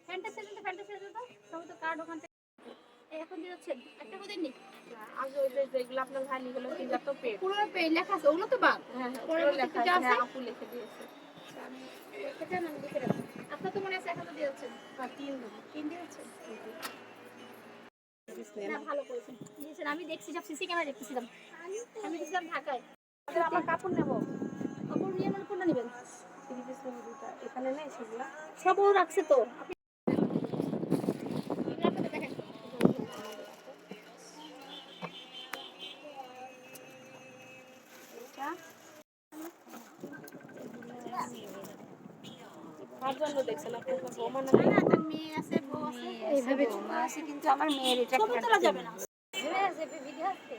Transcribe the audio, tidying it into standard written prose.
ফ্যানটা ছেড়ে দাও, ফ্যানটা ছেড়ে দাও। সবাই তো কার্ড ওখান থেকে এখন দিয়ে যাচ্ছেন। একটা করে নি। আগে ওই যে যেগুলো আপনার ভাই লিখলো কি যত পেড পুরো পেজ লেখা আছে, ওগুলো তো বাদ। হ্যাঁ হ্যাঁ পরে পুরো লেখা লেখা আছে, আছে। হ্যাঁ আপু লিখে দিয়েছে। আমি লিখে দেন, আমি লিখে রাখবো। আপনার তো মনে আছে 1 হাজার দিয়ে যাচ্ছেন। হ্যাঁ 3 দিন 3 দিয়ে যাচ্ছেন। না ভালো করেছেন। দিয়েছেন, আমি দেখছি সব সিসি ক্যামেরা দেখতেছিলাম। আমি গেছিলাম ঢাকায়। আমরা কাপড় নেব কাপড় নিয়ে মানে কোনটা নেবেন? 3 পিস নেব দুটো এখানে নেই সেগুলা সব ও রাখছে তো। আপনি এগুলো আপনাদের দেখেন। এটা কার জন্য দেখছেন আপনার বৌমা না না, তার মেয়ে আছে, বউ আছে। এইভাবে বৌমা আছে কিন্তু আমার মেয়ের এটা ছবি তোলা যাবে না। হ্যাঁ যে ভিডিও আছে